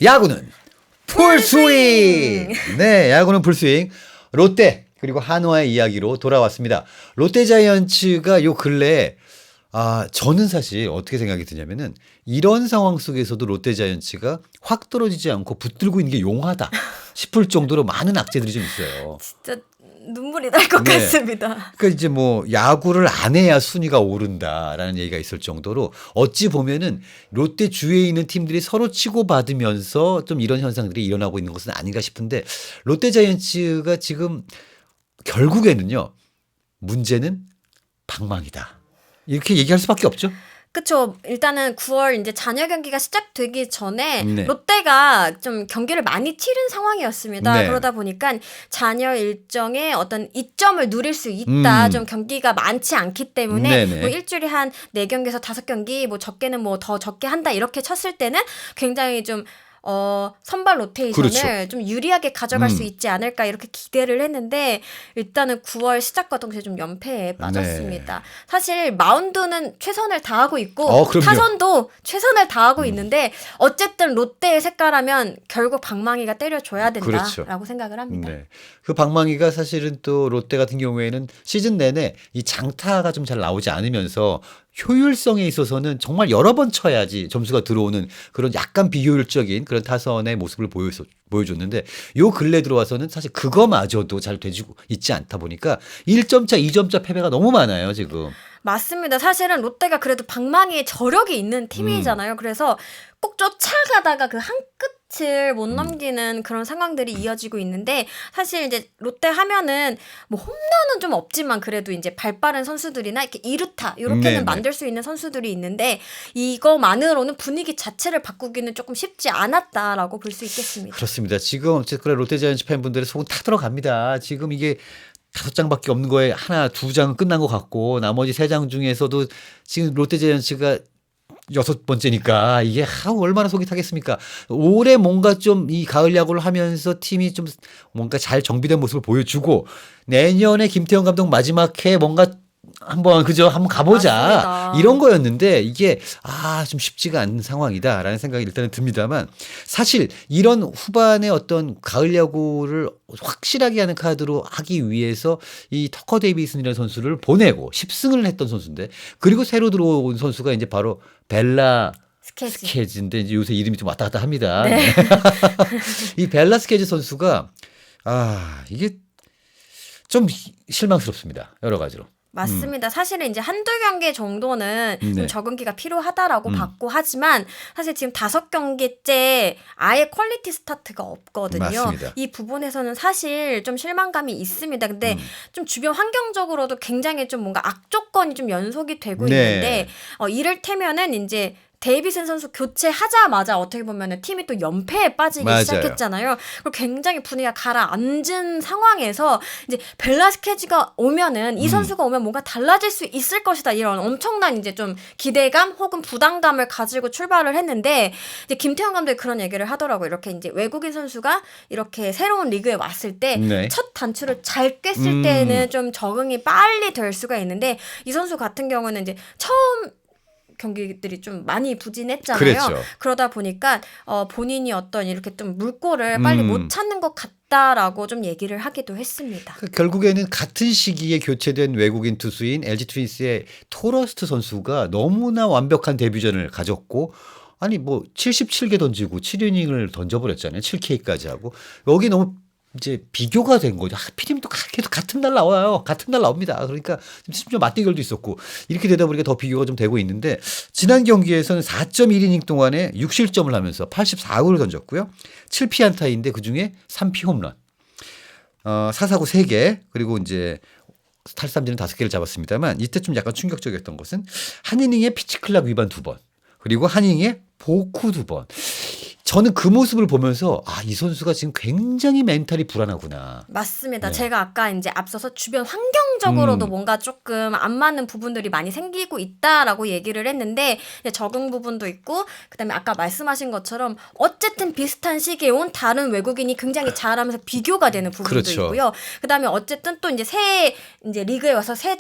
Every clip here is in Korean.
야구는 풀스윙. 네, 야구는 풀스윙. 롯데 그리고 한화의 이야기로 돌아왔습니다. 롯데자이언츠가 요 근래에 저는 사실 어떻게 생각이 드냐면은 이런 상황 속에서도 롯데자이언츠가 확 떨어지지 않고 붙들고 있는 게 용하다 싶을 정도로 많은 악재들이 좀 있어요. 진짜 눈물이 날 것 네. 같습니다. 그러니까 이제 뭐 야구를 안 해야 순위가 오른다라는 얘기가 있을 정도로 어찌 보면은 롯데 주위에 있는 팀들이 서로 치고받으면서 좀 이런 현상들이 일어나고 있는 것은 아닌가 싶은데 롯데자이언츠가 지금 결국에는요 문제는 방망이다. 이렇게 얘기할 수밖에 없죠. 그쵸. 일단은 9월 이제 잔여 경기가 시작되기 전에 네. 롯데가 좀 경기를 많이 치른 상황이었습니다. 네. 그러다 보니까 잔여 일정에 어떤 이점을 누릴 수 있다. 좀 경기가 많지 않기 때문에 네네. 뭐 일주일에 한 4경기에서 5경기, 뭐 적게는 뭐 더 적게 한다. 이렇게 쳤을 때는 굉장히 좀 선발 로테이션을 그렇죠. 좀 유리하게 가져갈 수 있지 않을까 이렇게 기대를 했는데 일단은 9월 시작과 동시에 좀 연패에 빠졌습니다. 네. 사실 마운드는 최선을 다하고 있고 그럼요. 타선도 최선을 다하고 있는데 어쨌든 롯데의 색깔하면 결국 방망이가 때려줘야 된다라고 그렇죠. 생각을 합니다. 네. 그 방망이가 사실은 또 롯데 같은 경우에는 시즌 내내 이 장타가 좀 잘 나오지 않으면서 효율성에 있어서는 정말 여러 번 쳐야지 점수가 들어오는 그런 약간 비효율적인 그런 타선의 모습을 보여줬는데 요 근래 들어와서는 사실 그거마저도 잘 되지고 있지 않다 보니까 1점 차, 2점 차 패배가 너무 많아요, 지금. 맞습니다. 사실은 롯데가 그래도 방망이에 저력이 있는 팀이잖아요. 그래서 꼭 쫓아가다가 그 한 끝을 못 넘기는 그런 상황들이 이어지고 있는데 사실 이제 롯데 하면은 뭐 홈런은 좀 없지만 그래도 이제 발 빠른 선수들이나 이렇게 2루타 이렇게는 네네. 만들 수 있는 선수들이 있는데 이거만으로는 분위기 자체를 바꾸기는 조금 쉽지 않았다라고 볼 수 있겠습니다. 그렇습니다. 지금 어쨌거나 롯데자이언츠 팬분들의 속은 타들어갑니다. 지금 이게 5장밖에 없는 거에 하나, 2장은 끝난 것 같고 나머지 3장 중에서도 지금 롯데자이언츠가 6번째니까 이게 얼마나 속이 타겠습니까? 올해 뭔가 좀 이 가을 야구를 하면서 팀이 좀 뭔가 잘 정비된 모습을 보여주고 내년에 김태형 감독 마지막 해 뭔가 한번 가보자 맞습니다. 이런 거였는데 이게 좀 쉽지가 않은 상황이다라는 생각이 일단은 듭니다만 사실 이런 후반에 어떤 가을 야구를 확실하게 하는 카드로 하기 위해서 이 터커 데이비슨이라는 선수를 보내고 10승을 했던 선수인데 그리고 새로 들어온 선수가 이제 바로 벨라 스케즈인데 이제 요새 이름이 좀 왔다 갔다 합니다. 네. 이 벨라 스케즈 선수가 이게 좀 실망스럽습니다. 여러 가지로. 맞습니다. 사실은 이제 한두 경기 정도는 네. 좀 적응기가 필요하다라고 봤고 하지만 사실 지금 5경기째 아예 퀄리티 스타트가 없거든요. 맞습니다. 이 부분에서는 사실 좀 실망감이 있습니다. 근데 좀 주변 환경적으로도 굉장히 좀 뭔가 악조건이 좀 연속이 되고 네. 있는데 이를테면은 이제 데이비슨 선수 교체하자마자 어떻게 보면 팀이 또 연패에 빠지기 맞아요. 시작했잖아요. 그리고 굉장히 분위기가 가라앉은 상황에서 이제 벨라스케지가 오면은 이 선수가 오면 뭔가 달라질 수 있을 것이다 이런 엄청난 이제 좀 기대감 혹은 부담감을 가지고 출발을 했는데 이제 김태형 감독이 그런 얘기를 하더라고요. 이렇게 이제 외국인 선수가 이렇게 새로운 리그에 왔을 때 네. 첫 단추를 잘 꿰을 때는 좀 적응이 빨리 될 수가 있는데 이 선수 같은 경우는 이제 처음 경기들이 좀 많이 부진했잖아요. 그랬죠. 그러다 보니까 본인이 어떤 이렇게 좀 물꼬를 빨리 못 찾는 것 같다라고 좀 얘기를 하기도 했습니다. 결국에는 같은 시기에 교체된 외국인 투수인 LG 트윈스의 토러스트 선수가 너무나 완벽한 데뷔전을 가졌고 아니 뭐 77개 던지고 7이닝을 던져버렸잖아요. 7K까지 하고 여기 너무 이제 비교가 된 거죠. 하필이면 또 계속 같은 날 나와요. 같은 날 나옵니다. 그러니까 심지어 맞대결도 있었고 이렇게 되다 보니까 더 비교가 좀 되고 있는데 지난 경기에서는 4.1이닝 동안에 6실점을 하면서 84구를 던졌고요. 7피안타인데 그중에 3피 홈런. 4사구 3개 그리고 이제 탈삼진은 5개를 잡았습니다만 이때 좀 약간 충격적이었던 것은 한 이닝에 피치클락 위반 2번 그리고 한 이닝에 보쿠 2번. 저는 그 모습을 보면서 이 선수가 지금 굉장히 멘탈이 불안하구나. 맞습니다. 네. 제가 아까 이제 앞서서 주변 환경적으로도 뭔가 조금 안 맞는 부분들이 많이 생기고 있다라고 얘기를 했는데 적응 부분도 있고 그다음에 아까 말씀하신 것처럼 어쨌든 비슷한 시기에 온 다른 외국인이 굉장히 잘하면서 비교가 되는 부분도 그렇죠. 있고요. 그다음에 어쨌든 또 이제 새 이제 리그에 와서 새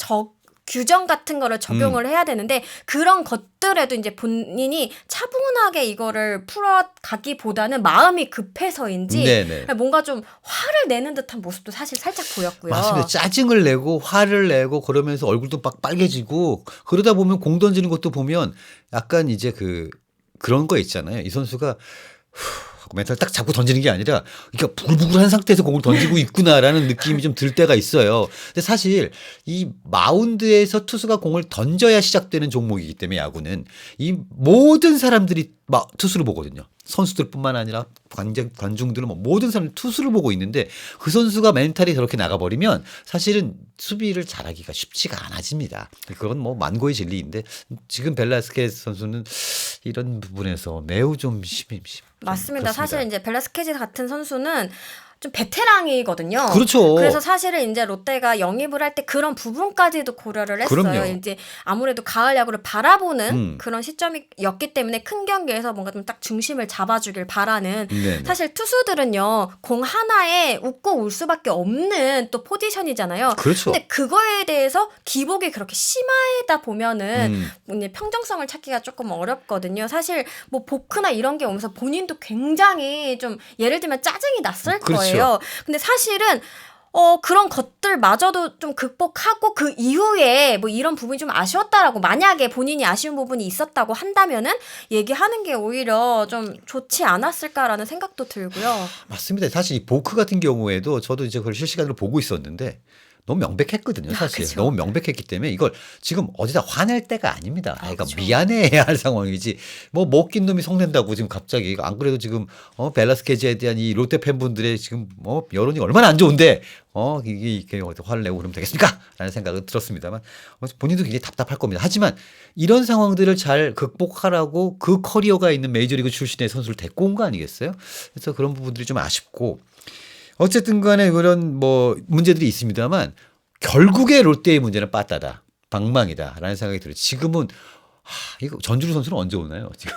규정 같은 거를 적용을 해야 되는데 그런 것들에도 이제 본인이 차분하게 이거를 풀어가기보다는 마음이 급해서인지 네네. 뭔가 좀 화를 내는 듯한 모습도 사실 살짝 보였고요. 맞습니다. 짜증을 내고 화를 내고 그러면서 얼굴도 막 빨개지고 그러다 보면 공 던지는 것도 보면 약간 이제 그런 거 있잖아요. 이 선수가 하고 멘탈 딱 잡고 던지는 게 아니라 그러니까 부글부글한 상태에서 공을 던지고 있구나라는 느낌이 좀 들 때가 있어요. 근데 사실 이 마운드에서 투수가 공을 던져야 시작되는 종목이기 때문에 야구는 이 모든 사람들이 막 투수를 보거든요. 선수들뿐만 아니라 관중들은 뭐 모든 사람들이 투수를 보고 있는데 그 선수가 멘탈이 저렇게 나가버리면 사실은 수비를 잘하기가 쉽지가 않아집니다. 그건 뭐 만고의 진리인데 지금 벨라스케스 선수는 이런 부분에서 매우 좀 맞습니다. 그렇습니다. 사실 이제 벨라스케지 같은 선수는 좀 베테랑이거든요. 그렇죠. 그래서 사실은 이제 롯데가 영입을 할 때 그런 부분까지도 고려를 했어요. 그럼요. 이제 아무래도 가을 야구를 바라보는 음. 그런 시점이었기 때문에 큰 경기에서 뭔가 좀 딱 중심을 잡아주길 바라는 네네. 사실 투수들은요 공 하나에 웃고 울 수밖에 없는 또 포지션이잖아요. 그렇죠. 근데 그거에 대해서 기복이 그렇게 심하다 보면은 이제 평정성을 찾기가 조금 어렵거든요. 사실 뭐 보크나 이런 게 오면서 본인도 굉장히 좀 예를 들면 짜증이 났을 그렇죠. 거예요. 근데 사실은 그런 것들마저도 좀 극복하고 그 이후에 뭐 이런 부분이 좀 아쉬웠다라고 만약에 본인이 아쉬운 부분이 있었다고 한다면은 얘기하는 게 오히려 좀 좋지 않았을까라는 생각도 들고요. 맞습니다. 사실 이 보크 같은 경우에도 저도 이제 그걸 실시간으로 보고 있었는데 너무 명백했거든요. 사실 그쵸. 너무 명백했기 때문에 이걸 지금 어디다 화낼 때가 아닙니다. 그러니까 그쵸. 미안해해야 할 상황이지. 뭐 먹긴 놈이 속낸다고 지금 갑자기 안 그래도 지금 벨라스케즈에 대한 이 롯데 팬분들의 지금 여론이 얼마나 안 좋은데 이게 화를 내고 그러면 되겠습니까? 라는 생각은 들었습니다만 본인도 굉장히 답답할 겁니다. 하지만 이런 상황들을 잘 극복하라고 그 커리어가 있는 메이저리그 출신의 선수를 데리고 온 거 아니겠어요? 그래서 그런 부분들이 좀 아쉽고 어쨌든 간에 그런 뭐 문제들이 있습니다만 결국에 롯데의 문제는 빠따다. 방망이다라는 생각이 들어요. 지금은 이거 전준우 선수는 언제 오나요? 지금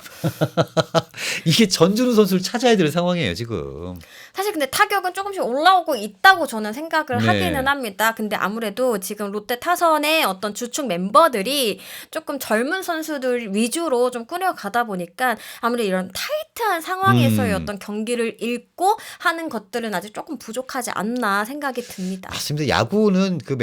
이게 전준우 선수를 찾아야 될 상황이에요. 지금. 사실 근데 타격은 조금씩 올라오고 있다고 저는 생각을 네. 하기는 합니다. 근데 아무래도 지금 롯데 타선의 어떤 주축 멤버들이 조금 젊은 선수들 위주로 좀 꾸려가다 보니까 아무래도 이런 타이트한 상황에서의 어떤 경기를 읽고 하는 것들은 아직 조금 부족하지 않나 생각이 듭니다. 맞습니다. 야구는 그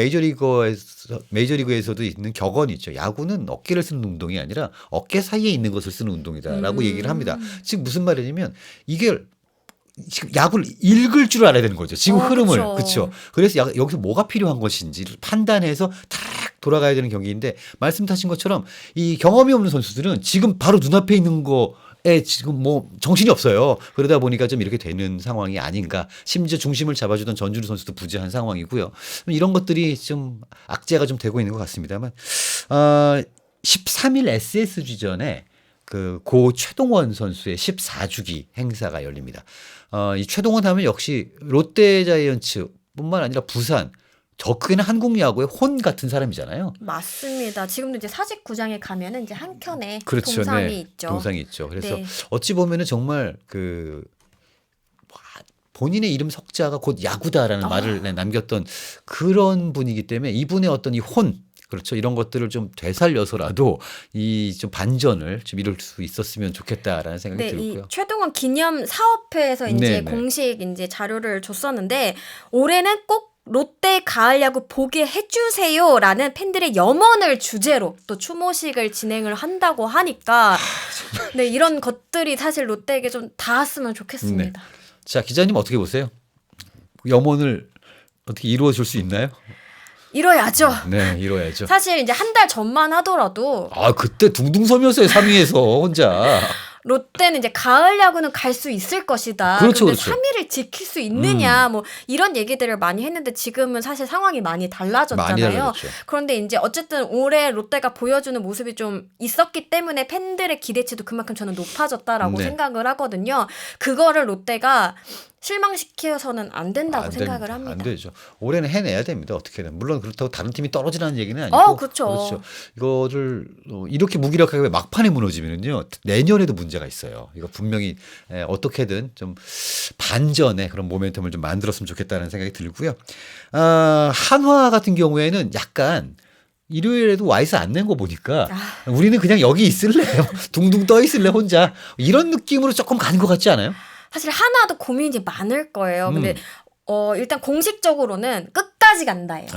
메이저리그에서도 있는 격언이 있죠. 야구는 어깨를 쓰는 운동이 아니라 어깨 사이에 있는 것을 쓰는 운동이다라고 얘기를 합니다. 지금 무슨 말이냐면 이게 지금 야구를 읽을 줄 알아야 되는 거죠. 지금 흐름을. 그쵸. 그렇죠. 그래서 여기서 뭐가 필요한 것인지를 판단해서 탁 돌아가야 되는 경기인데 말씀하신 것처럼 이 경험이 없는 선수들은 지금 바로 눈앞에 있는 거에 지금 뭐 정신이 없어요. 그러다 보니까 좀 이렇게 되는 상황이 아닌가. 심지어 중심을 잡아주던 전준우 선수도 부재한 상황이고요. 이런 것들이 좀 악재가 좀 되고 있는 것 같습니다만 13일 SSG전에 고 최동원 선수의 14주기 행사가 열립니다. 이 최동원 하면 역시 롯데자이언츠뿐만 아니라 부산, 저 크게는 한국 야구의 혼 같은 사람이잖아요. 맞습니다. 지금도 이제 사직구장에 가면은 이제 한 켠에 그렇죠. 동상이 네. 있죠. 동상이 있죠. 그래서 네. 어찌 보면은 정말 본인의 이름 석자가 곧 야구다라는 말을 남겼던 그런 분이기 때문에 이분의 어떤 이 혼, 그렇죠. 이런 것들을 좀 되살려서라도 이 좀 반전을 좀 이룰 수 있었으면 좋겠다라는 생각이 네, 이 들고요. 최동원 기념 사업회에서 이제 네네. 공식 이제 자료를 줬었는데 올해는 꼭 롯데 가을 야구 보게 해주세요라는 팬들의 염원을 주제로 또 추모식을 진행을 한다고 하니까 네 이런 것들이 사실 롯데에게 좀 닿았으면 좋겠습니다. 자, 기자님 어떻게 보세요? 염원을 어떻게 이루어 줄 수 있나요? 이뤄야죠. 네, 이루어야죠. 사실 이제 한 달 전만 하더라도 그때 둥둥 서면서요, 3위에서 혼자. 롯데는 이제 가을 야구는 갈 수 있을 것이다. 그렇죠, 근데 그렇죠. 3위를 지킬 수 있느냐 뭐 이런 얘기들을 많이 했는데 지금은 사실 상황이 많이 달라졌잖아요. 많이 달라졌죠. 그런데 이제 어쨌든 올해 롯데가 보여주는 모습이 좀 있었기 때문에 팬들의 기대치도 그만큼 저는 높아졌다라고 네. 생각을 하거든요. 그거를 롯데가 실망시켜서는 안 된다고 생각을 됩니다. 합니다. 안 되죠. 올해는 해내야 됩니다. 어떻게든. 물론 그렇다고 다른 팀이 떨어지라는 얘기는 아니고. 그렇죠. 이거를 이렇게 무기력하게 막판에 무너지면은요. 내년에도 문제가 있어요. 이거 분명히 어떻게든 좀 반전의 그런 모멘텀을 좀 만들었으면 좋겠다는 생각이 들고요. 한화 같은 경우에는 약간 일요일에도 와이스 안 낸 거 보니까 아. 우리는 그냥 여기 있을래요. 둥둥 떠 있을래 혼자. 이런 느낌으로 조금 가는 것 같지 않아요? 사실 하나도 고민이 많을 거예요. 근데 일단 공식적으로는 끝까지 간다예요.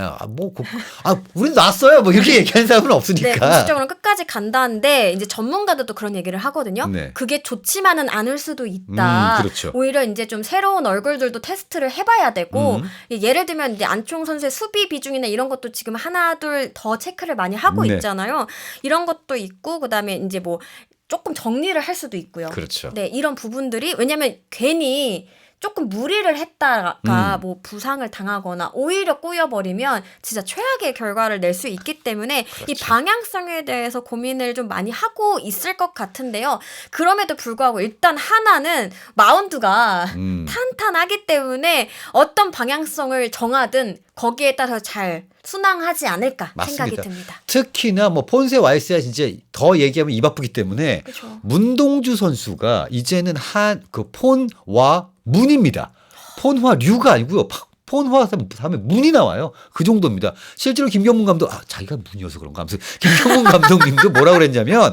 우린 놨어요. 뭐 이렇게 얘기하는 사람은 네, 없으니까. 공식적으로는 끝까지 간다는데 이제 전문가들도 그런 얘기를 하거든요. 네. 그게 좋지만은 않을 수도 있다. 그렇죠. 오히려 이제 좀 새로운 얼굴들도 테스트를 해봐야 되고 음. 예를 들면 이제 안총 선수의 수비 비중이나 이런 것도 지금 하나 둘 더 체크를 많이 하고 네. 있잖아요. 이런 것도 있고 그다음에 이제 뭐 조금 정리를 할 수도 있고요. 그렇죠. 네, 이런 부분들이 왜냐면 괜히 조금 무리를 했다가 뭐 부상을 당하거나 오히려 꼬여버리면 진짜 최악의 결과를 낼 수 있기 때문에 이 그렇죠. 방향성에 대해서 고민을 좀 많이 하고 있을 것 같은데요. 그럼에도 불구하고 일단 하나는 마운드가 탄탄하기 때문에 어떤 방향성을 정하든 거기에 따라서 잘 순항하지 않을까 맞습니다. 생각이 듭니다. 특히나 뭐 폰세 와이스야 진짜 더 얘기하면 입 아프기 때문에 그렇죠. 문동주 선수가 이제는 그 폰와 문입니다. 폰화 류가 아니고요. 폰화 하면 문이 나와요. 그 정도입니다. 실제로 김경문 감독 자기가 문이어서 그런가 하면서 김경문 감독님도 뭐라 그랬냐면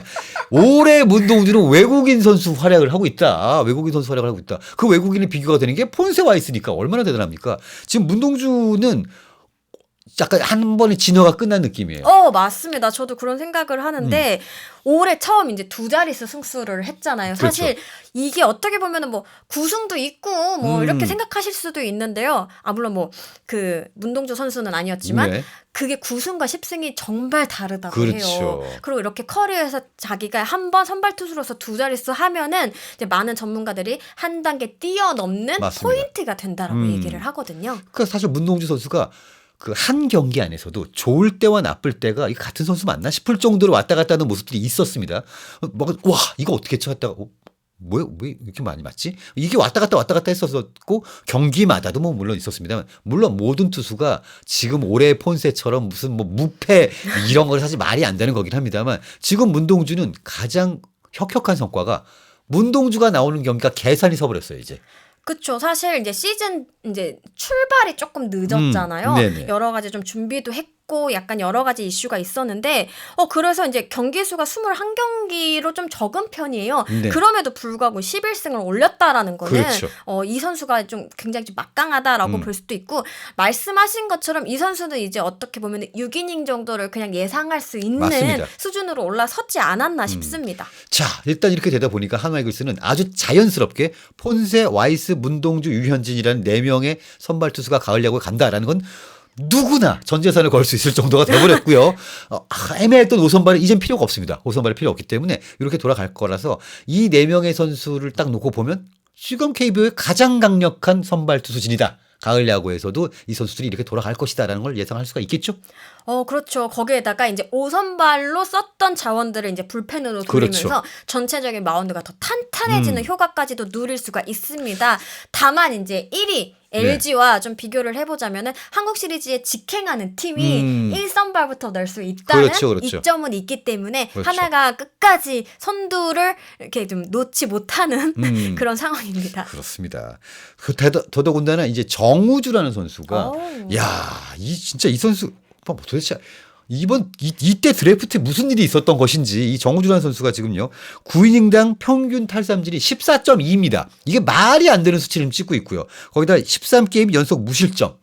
올해 문동주는 외국인 선수 활약을 하고 있다. 외국인 선수 활약을 하고 있다. 그 외국인이 비교가 되는 게 폰세 와이스니까 얼마나 대단합니까? 지금 문동주는 약간 한 번에 진화가 끝난 느낌이에요. 맞습니다. 저도 그런 생각을 하는데 올해 처음 이제 두 자릿수 승수를 했잖아요. 사실 그렇죠. 이게 어떻게 보면은 뭐 구승도 있고 뭐 이렇게 생각하실 수도 있는데요. 물론 뭐 그 문동주 선수는 아니었지만 네. 그게 9승과 10승이 정말 다르다고 그렇죠. 해요. 그리고 이렇게 커리어에서 자기가 한 번 선발 투수로서 두 자릿수 하면은 이제 많은 전문가들이 한 단계 뛰어넘는 맞습니다. 포인트가 된다라고 얘기를 하거든요. 그러니까 사실 문동주 선수가 그 한 경기 안에서도 좋을 때와 나쁠 때가 이 같은 선수 맞나 싶을 정도로 왔다 갔다 하는 모습들이 있었습니다. 와 이거 어떻게 쳤다가 왜 이렇게 많이 맞지? 이게 왔다 갔다 했었고 경기마다도 뭐 물론 있었습니다만 물론 모든 투수가 지금 올해 폰세처럼 무슨 뭐 무패 이런 걸 사실 말이 안 되는 거긴 합니다만 지금 문동주는 가장 혁혁한 성과가 문동주가 나오는 경기가 계산이 서버렸어요 이제. 그쵸. 사실 이제 시즌 이제 출발이 조금 늦었잖아요. 네네. 여러 가지 좀 준비도 했고 약간 여러 가지 이슈가 있었는데 그래서 이제 경기 수가 21경기로 좀 적은 편이에요. 네. 그럼에도 불구하고 11승을 올렸다라는 거는 그렇죠. 이 선수가 좀 굉장히 좀 막강하다라고 볼 수도 있고 말씀하신 것처럼 이 선수는 이제 어떻게 보면 6이닝 정도를 그냥 예상할 수 있는 맞습니다. 수준으로 올라섰지 않았나 싶습니다. 자, 일단 이렇게 되다 보니까 한화이글스는 아주 자연스럽게 폰세, 와이스, 문동주, 유현진이라는 4명의 선발 투수가 가을 야구에 간다라는 건 누구나 전 재산을 걸 수 있을 정도가 돼버렸고요. 애매했던 5선발은 이젠 필요가 없습니다. 5선발이 필요 없기 때문에 이렇게 돌아갈 거라서 이 4명의 선수를 딱 놓고 보면 지금 KBO의 가장 강력한 선발 투수진이다. 가을 야구에서도 이 선수들이 이렇게 돌아갈 것이다라는 걸 예상할 수가 있겠죠? 그렇죠. 거기에다가 이제 5선발로 썼던 자원들을 이제 불펜으로 돌리면서 그렇죠. 전체적인 마운드가 더 탄탄해지는 효과까지도 누릴 수가 있습니다. 다만 이제 1위 LG와 좀 비교를 해보자면은 한국 시리즈에 직행하는 팀이 1선발부터 낼 수 있다는 그렇죠. 이점은 있기 때문에 그렇죠. 하나가 끝까지 선두를 이렇게 좀 놓지 못하는 그런 상황입니다. 그렇습니다. 더더군다나 이제 정우주라는 선수가 진짜 이 선수 도대체 이때 드래프트에 무슨 일이 있었던 것인지 이 정우주라는 선수가 지금요 9이닝당 평균 탈삼진이 14.2입니다. 이게 말이 안 되는 수치를 찍고 있고요. 거기다 13게임 연속 무실점.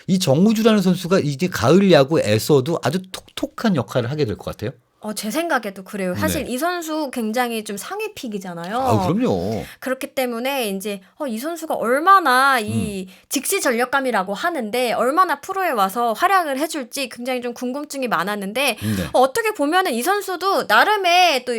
이 정우주라는 선수가 이제 가을 야구에서도 아주 톡톡한 역할을 하게 될 것 같아요. 제 생각에도 그래요. 사실 네. 이 선수 굉장히 좀 상위 픽이잖아요. 그럼요. 그렇기 때문에 이제 이 선수가 얼마나 이 직시 전력감이라고 하는데 얼마나 프로에 와서 활약을 해줄지 굉장히 좀 궁금증이 많았는데 네. 어떻게 보면은 이 선수도 나름의 또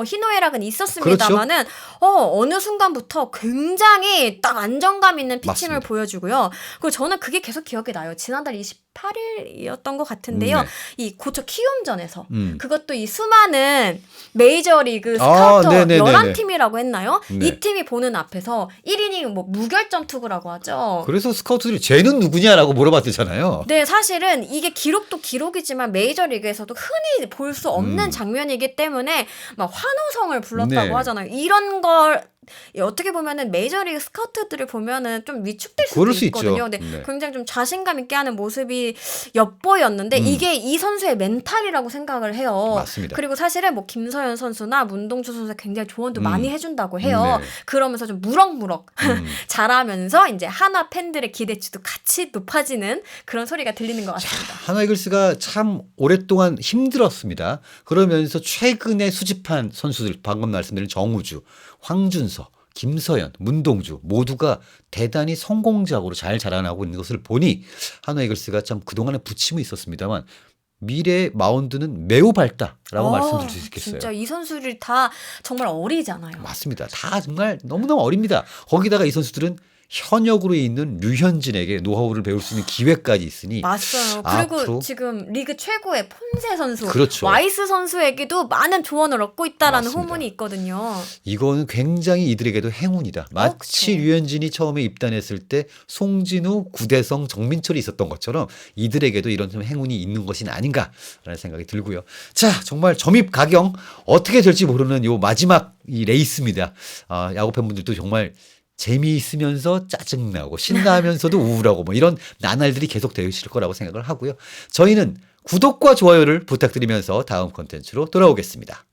희노애락은 있었습니다만은 어느 순간부터 굉장히 딱 안정감 있는 피칭을 맞습니다. 보여주고요. 그리고 저는 그게 계속 기억이 나요. 지난달 28일이었던 것 같은데요. 네. 이 고척 키움전에서 음. 그것도 이 수많은 메이저리그 스카우터 네네네네. 11팀이라고 했나요? 네. 이 팀이 보는 앞에서 1이닝 흔히 뭐 무결점 투구라고 하죠. 그래서 스카우트들이 쟤는 누구냐라고 물어봤대잖아요. 네, 사실은 이게 기록도 기록이지만 메이저리그에서도 흔히 볼 수 없는 장면이기 때문에 막 환호성을 불렀다고 네. 하잖아요. 이런 걸 어떻게 보면은 메이저리그 스카우트들을 보면은 좀 위축될 수도 그럴 수 있거든요. 있죠. 근데 네. 굉장히 좀 자신감 있게 하는 모습이 엿보였는데 이게 이 선수의 멘탈이라고 생각을 해요. 맞습니다. 그리고 사실은 뭐 김서현 선수나 문동주 선수 굉장히 조언도 많이 해준다고 해요. 네. 그러면서 좀 무럭무럭 잘하면서 이제 한화 팬들의 기대치도 같이 높아지는 그런 소리가 들리는 것 같습니다. 한화 이글스가 참 오랫동안 힘들었습니다. 그러면서 최근에 수집한 선수들, 방금 말씀드린 정우주, 황준서, 김서현, 문동주 모두가 대단히 성공적으로 잘 자라나고 있는 것을 보니 한화 이글스가 참 그동안에 부침이 있었습니다만 미래의 마운드는 매우 밝다라고 말씀드릴 수 있겠어요. 진짜 이 선수들이 다 정말 어리잖아요. 맞습니다. 다 정말 너무너무 어립니다. 거기다가 이 선수들은 현역으로 있는 류현진에게 노하우를 배울 수 있는 기회까지 있으니 맞아요. 그리고 앞으로 지금 리그 최고의 폰세 선수, 그렇죠. 와이스 선수에게도 많은 조언을 얻고 있다라는 맞습니다. 후문이 있거든요. 이거는 굉장히 이들에게도 행운이다. 마치 그렇죠. 류현진이 처음에 입단했을 때 송진우, 구대성, 정민철이 있었던 것처럼 이들에게도 이런 좀 행운이 있는 것이 아닌가라는 생각이 들고요. 자, 정말 점입 가경 어떻게 될지 모르는 요 마지막 이 레이스입니다. 야구 팬분들도 정말 재미있으면서 짜증나고 신나면서도 우울하고 뭐 이런 나날들이 계속 되실 거라고 생각을 하고요. 저희는 구독과 좋아요를 부탁드리면서 다음 콘텐츠로 돌아오겠습니다.